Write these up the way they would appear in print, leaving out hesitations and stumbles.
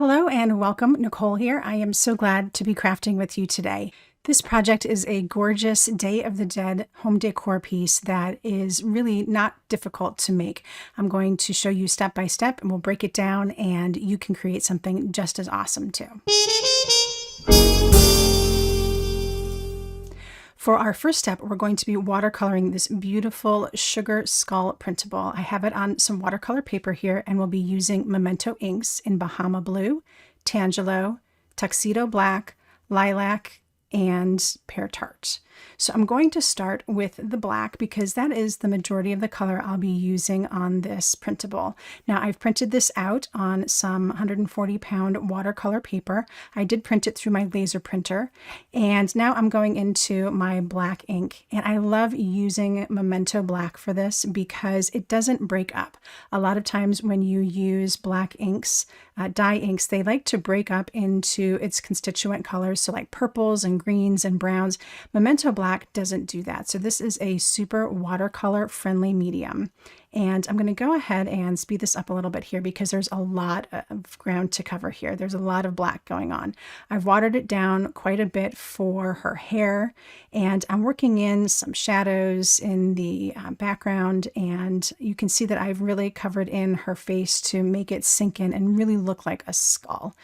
Hello and welcome, Nicole here. I am so glad to be crafting with you today. This project is a gorgeous Day of the Dead home decor piece that is really not difficult to make. I'm going to show you step by step and we'll break it down and you can create something just as awesome too. For our first step, we're going to be watercoloring this beautiful sugar skull printable. I have it on some watercolor paper here, and we'll be using Memento inks in Bahama Blue, Tangelo, Tuxedo Black, Lilac, and Pear Tart. So I'm going to start with the black because that is the majority of the color I'll be using on this printable. Now I've printed this out on some 140-pound watercolor paper. I did print it through my laser printer, and now I'm going into my black ink. And I love using Memento black for this because it doesn't break up. A lot of times when you use black inks, dye inks, they like to break up into its constituent colors, so like purples and greens and browns. Memento black doesn't do that. So this is a super watercolor friendly medium. And I'm going to go ahead and speed this up a little bit here because there's a lot of ground to cover here. There's a lot of black going on. I've watered it down quite a bit for her hair, and I'm working in some shadows in the background, and you can see that I've really covered in her face to make it sink in and really look like a skull.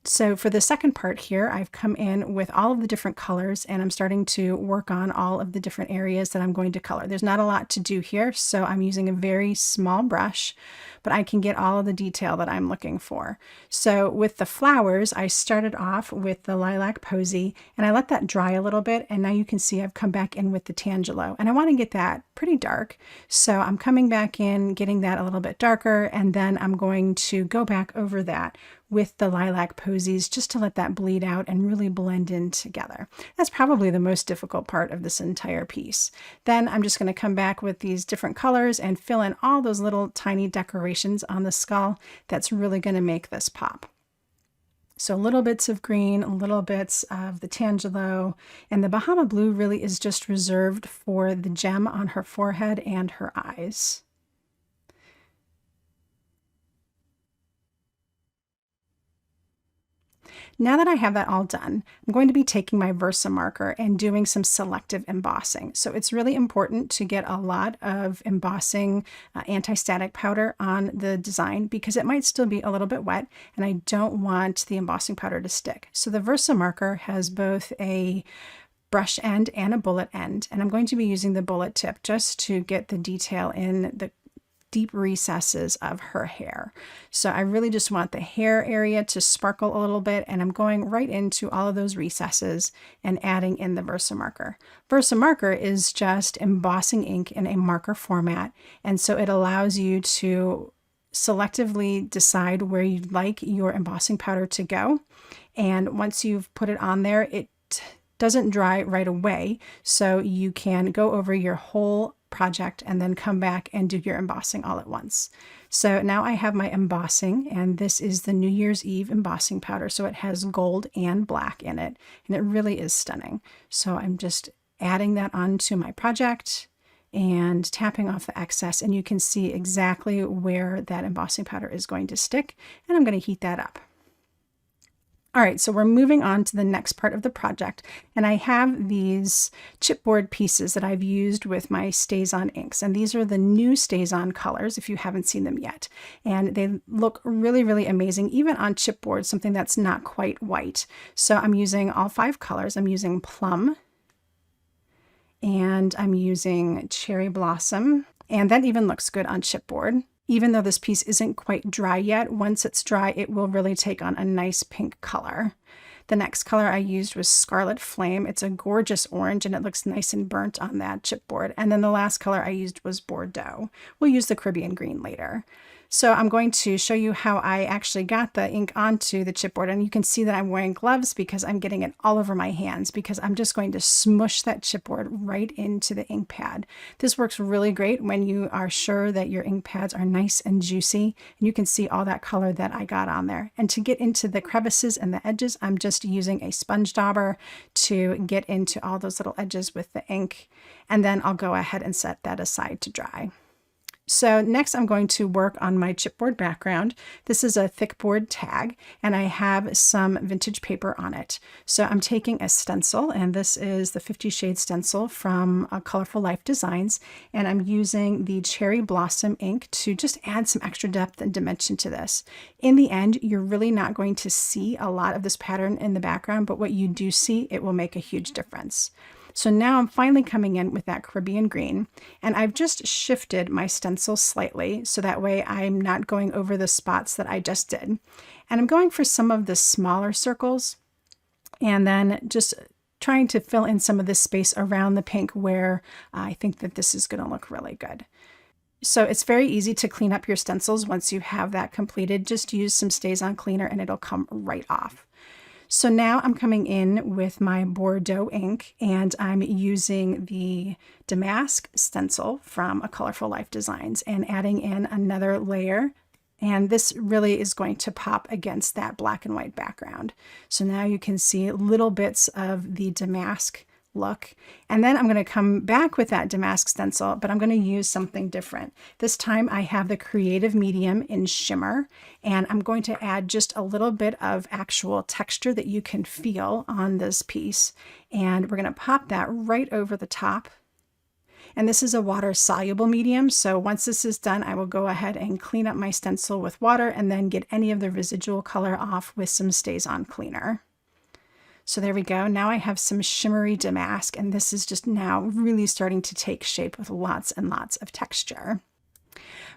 So for the second part here, I've come in with all of the different colors and I'm starting to work on all of the different areas that I'm going to color. There's not a lot to do here, so I'm using a very small brush, but I can get all of the detail that I'm looking for. So with the flowers, I started off with the lilac posy and I let that dry a little bit, and now you can see I've come back in with the tangelo, and I want to get that pretty dark. So I'm coming back in, getting that a little bit darker, and then I'm going to go back over that with the lilac posies just to let that bleed out and really blend in together. That's probably the most difficult part of this entire piece. Then I'm just going to come back with these different colors and fill in all those little tiny decorations on the skull. That's really going to make this pop. So little bits of green, little bits of the tangelo, and the Bahama blue really is just reserved for the gem on her forehead and her eyes. Now that I have that all done, I'm going to be taking my VersaMarker and doing some selective embossing. So it's really important to get a lot of embossing anti-static powder on the design because it might still be a little bit wet and I don't want the embossing powder to stick. So the VersaMarker has both a brush end and a bullet end, and I'm going to be using the bullet tip just to get the detail in the deep recesses of her hair. So I really just want the hair area to sparkle a little bit, and I'm going right into all of those recesses and adding in the VersaMarker. VersaMarker is just embossing ink in a marker format, and so it allows you to selectively decide where you'd like your embossing powder to go. And once you've put it on there, it doesn't dry right away, so you can go over your whole project and then come back and do your embossing all at once. So now I have my embossing, and this is the New Year's Eve embossing powder. So it has gold and black in it, and it really is stunning. So I'm just adding that onto my project and tapping off the excess, and you can see exactly where that embossing powder is going to stick, and I'm going to heat that up. All right, so we're moving on to the next part of the project, and I have these chipboard pieces that I've used with my StazOn inks, and these are the new StazOn colors if you haven't seen them yet, and they look really, really amazing, even on chipboard, something that's not quite white. So I'm using all 5 colors. I'm using plum, and I'm using cherry blossom, and that even looks good on chipboard. Even though this piece isn't quite dry yet, once it's dry, it will really take on a nice pink color. The next color I used was Scarlet Flame. It's a gorgeous orange and it looks nice and burnt on that chipboard. And then the last color I used was Bordeaux. We'll use the Caribbean green later. So I'm going to show you how I actually got the ink onto the chipboard, and you can see that I'm wearing gloves because I'm getting it all over my hands because I'm just going to smush that chipboard right into the ink pad. This works really great when you are sure that your ink pads are nice and juicy, and you can see all that color that I got on there. And to get into the crevices and the edges, I'm just using a sponge dauber to get into all those little edges with the ink, and then I'll go ahead and set that aside to dry. So next I'm going to work on my chipboard background. This is a thickboard tag and I have some vintage paper on it. So I'm taking a stencil, and this is the 50 Shades Stencil from Colorful Life Designs, and I'm using the Cherry Blossom ink to just add some extra depth and dimension to this. In the end, you're really not going to see a lot of this pattern in the background, but what you do see, it will make a huge difference. So now I'm finally coming in with that Caribbean green, and I've just shifted my stencil slightly so that way I'm not going over the spots that I just did. And I'm going for some of the smaller circles and then just trying to fill in some of the space around the pink where I think that this is going to look really good. So it's very easy to clean up your stencils once you have that completed. Just use some StazOn cleaner and it'll come right off. So now I'm coming in with my Bordeaux ink, and I'm using the Damask Stencil from A Colorful Life Designs and adding in another layer. And this really is going to pop against that black and white background. So now you can see little bits of the damask look. And then I'm going to come back with that Damask Stencil, but I'm going to use something different. This time I have the creative medium in Shimmer, and I'm going to add just a little bit of actual texture that you can feel on this piece. And we're going to pop that right over the top. And this is a water soluble medium, so once this is done, I will go ahead and clean up my stencil with water and then get any of the residual color off with some StazOn cleaner. So there we go. Now I have some shimmery damask, and this is just now really starting to take shape with lots and lots of texture.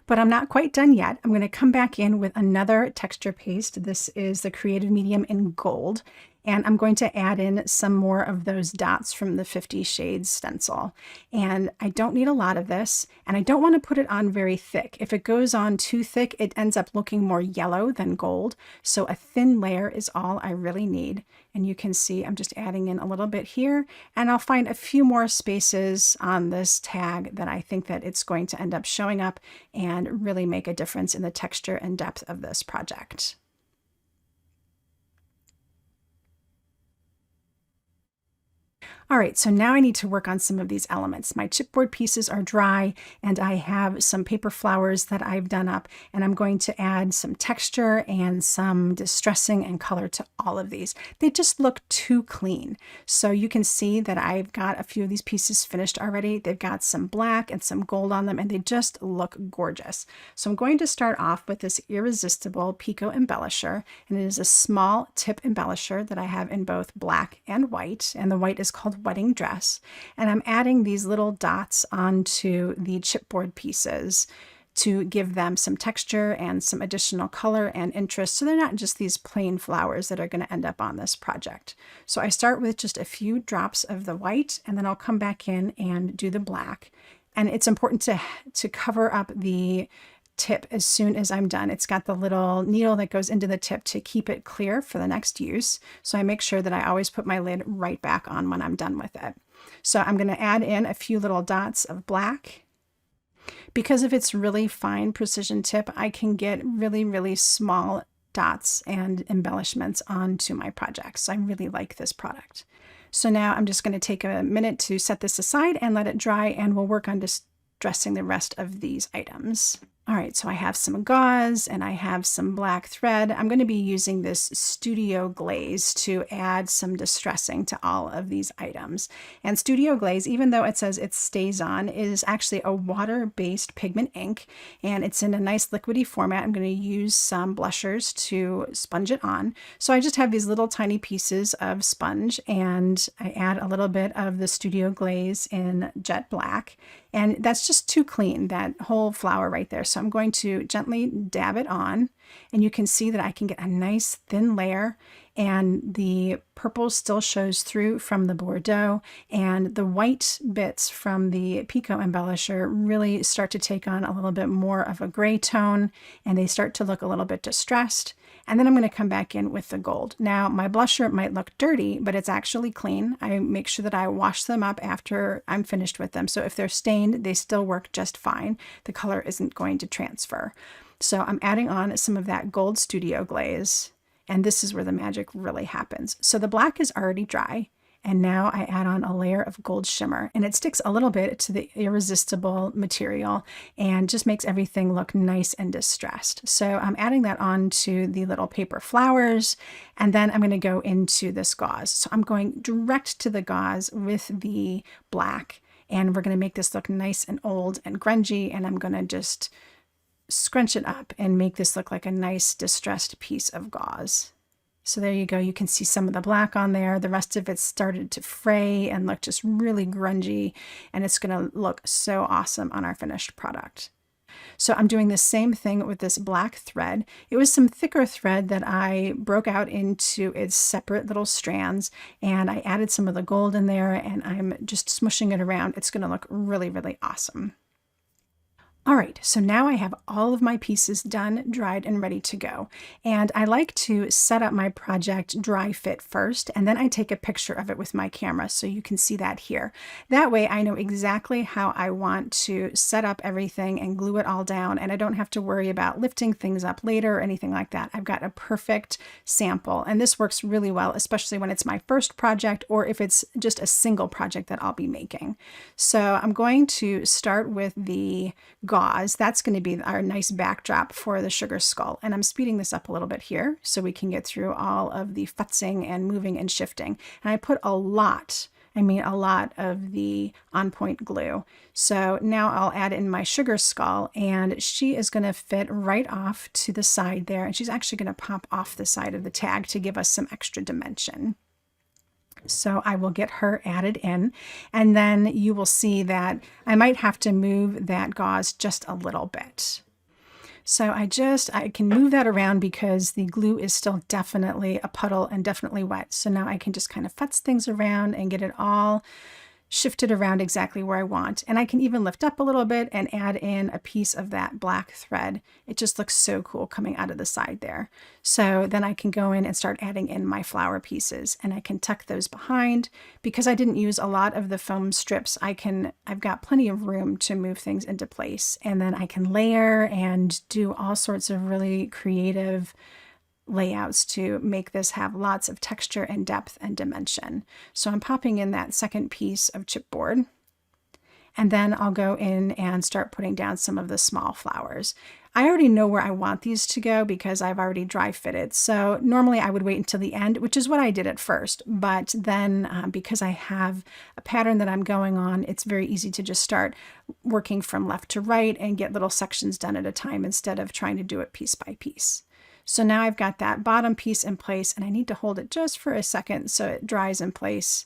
But I'm not quite done yet. I'm going to come back in with another texture paste. This is the creative medium in gold. And I'm going to add in some more of those dots from the 50 Shades Stencil. And I don't need a lot of this, and I don't want to put it on very thick. If it goes on too thick, it ends up looking more yellow than gold. So a thin layer is all I really need. And you can see I'm just adding in a little bit here, and I'll find a few more spaces on this tag that I think that it's going to end up showing up and really make a difference in the texture and depth of this project. All right, so now I need to work on some of these elements. My chipboard pieces are dry, and I have some paper flowers that I've done up, and I'm going to add some texture and some distressing and color to all of these. They just look too clean. So you can see that I've got a few of these pieces finished already. They've got some black and some gold on them, and they just look gorgeous. So I'm going to start off with this Irresistible Pico Embellisher, and it is a small tip embellisher that I have in both black and white, and the white is called Wedding Dress. And I'm adding these little dots onto the chipboard pieces to give them some texture and some additional color and interest, so they're not just these plain flowers that are going to end up on this project. So I start with just a few drops of the white, and then I'll come back in and do the black. And it's important to cover up the tip as soon as I'm done. It's got the little needle that goes into the tip to keep it clear for the next use. So I make sure that I always put my lid right back on when I'm done with it. So I'm going to add in a few little dots of black. Because of its really fine precision tip, I can get really, really small dots and embellishments onto my projects. So I really like this product. So now I'm just going to take a minute to set this aside and let it dry, and we'll work on dressing the rest of these items. All right, so I have some gauze and I have some black thread. I'm going to be using this Studio Glaze to add some distressing to all of these items. And Studio Glaze, even though it says it's StazOn, is actually a water-based pigment ink, and it's in a nice liquidy format. I'm going to use some blushers to sponge it on. So I just have these little tiny pieces of sponge, and I add a little bit of the Studio Glaze in jet black. And that's just too clean, that whole flower right there. So I'm going to gently dab it on, and you can see that I can get a nice thin layer, and the purple still shows through from the Bordeaux, and the white bits from the Pico Embellisher really start to take on a little bit more of a gray tone, and they start to look a little bit distressed. And then I'm going to come back in with the gold. Now, my blusher might look dirty, but it's actually clean. I make sure that I wash them up after I'm finished with them. So if they're stained, they still work just fine. The color isn't going to transfer. So I'm adding on some of that gold Studio Glaze, and this is where the magic really happens. So the black is already dry, And now I add on a layer of gold shimmer, and it sticks a little bit to the irresistible material and just makes everything look nice and distressed. So I'm adding that on to the little paper flowers, and then I'm going to go into this gauze. So I'm going direct to the gauze with the black, and we're going to make this look nice and old and grungy, and I'm going to just scrunch it up and make this look like a nice distressed piece of gauze. So there you go. You can see some of the black on there. The rest of it started to fray and look just really grungy, and it's going to look so awesome on our finished product. So I'm doing the same thing with this black thread. It was some thicker thread that I broke out into its separate little strands, and I added some of the gold in there, and I'm just smushing it around. It's going to look really, really awesome. All right, so now I have all of my pieces done, dried, and ready to go. And I like to set up my project dry fit first, and then I take a picture of it with my camera so you can see that here. That way I know exactly how I want to set up everything and glue it all down, and I don't have to worry about lifting things up later or anything like that. I've got a perfect sample, and this works really well, especially when it's my first project or if it's just a single project that I'll be making. So I'm going to start with the gauze. That's going to be our nice backdrop for the sugar skull. And I'm speeding this up a little bit here so we can get through all of the futzing and moving and shifting. And I put a lot of the on point glue. So now I'll add in my sugar skull, and she is going to fit right off to the side there. And she's actually going to pop off the side of the tag to give us some extra dimension. So I will get her added in, and then you will see that I might have to move that gauze just a little bit. So I can move that around because the glue is still definitely a puddle and definitely wet. So now I can just kind of futz things around and get it all shifted around exactly where I want. And I can even lift up a little bit and add in a piece of that black thread. It just looks so cool coming out of the side there. So then I can go in and start adding in my flower pieces, and I can tuck those behind. Because I didn't use a lot of the foam strips, I've got plenty of room to move things into place. And then I can layer and do all sorts of really creative layouts to make this have lots of texture and depth and dimension. So I'm popping in that second piece of chipboard, and then I'll go in and start putting down some of the small flowers. I already know where I want these to go because I've already dry fitted. So normally I would wait until the end, which is what I did at first. But then because I have a pattern that I'm going on, it's very easy to just start working from left to right and get little sections done at a time instead of trying to do it piece by piece. So now I've got that bottom piece in place, and I need to hold it just for a second so it dries in place.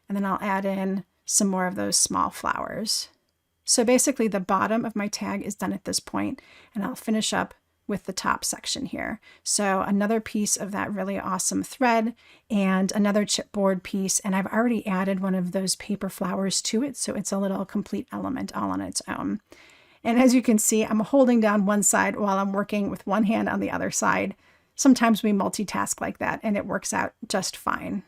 And then I'll add in some more of those small flowers. So basically the bottom of my tag is done at this point, and I'll finish up with the top section here. So another piece of that really awesome thread and another chipboard piece, and I've already added one of those paper flowers to it, so it's a little complete element all on its own. And as you can see, I'm holding down one side while I'm working with one hand on the other side. Sometimes we multitask like that, and it works out just fine.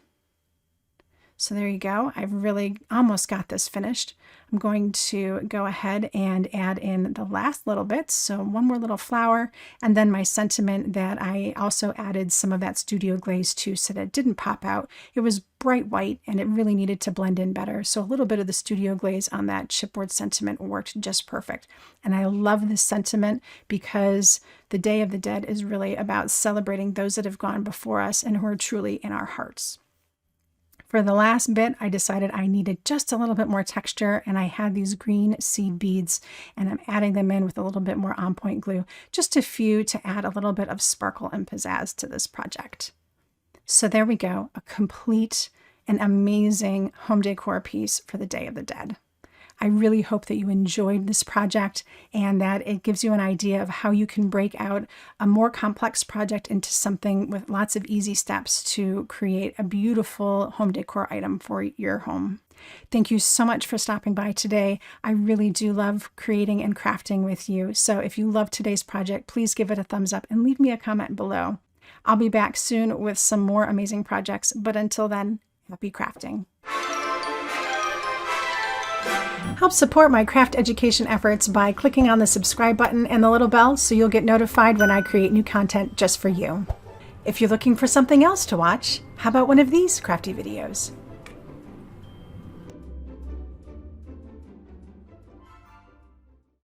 So there you go. I've really almost got this finished. I'm going to go ahead and add in the last little bit. So one more little flower, and then my sentiment that I also added some of that studio glaze to so that it didn't pop out. It was bright white and it really needed to blend in better. So a little bit of the studio glaze on that chipboard sentiment worked just perfect. And I love this sentiment because the Day of the Dead is really about celebrating those that have gone before us and who are truly in our hearts. For the last bit, I decided I needed just a little bit more texture, and I had these green seed beads, and I'm adding them in with a little bit more on point glue, just a few to add a little bit of sparkle and pizzazz to this project. So there we go, a complete and amazing home decor piece for the Day of the Dead. I really hope that you enjoyed this project and that it gives you an idea of how you can break out a more complex project into something with lots of easy steps to create a beautiful home decor item for your home. Thank you so much for stopping by today. I really do love creating and crafting with you. So if you love today's project, please give it a thumbs up and leave me a comment below. I'll be back soon with some more amazing projects, but until then, happy crafting. Help support my craft education efforts by clicking on the subscribe button and the little bell so you'll get notified when I create new content just for you. If you're looking for something else to watch, how about one of these crafty videos?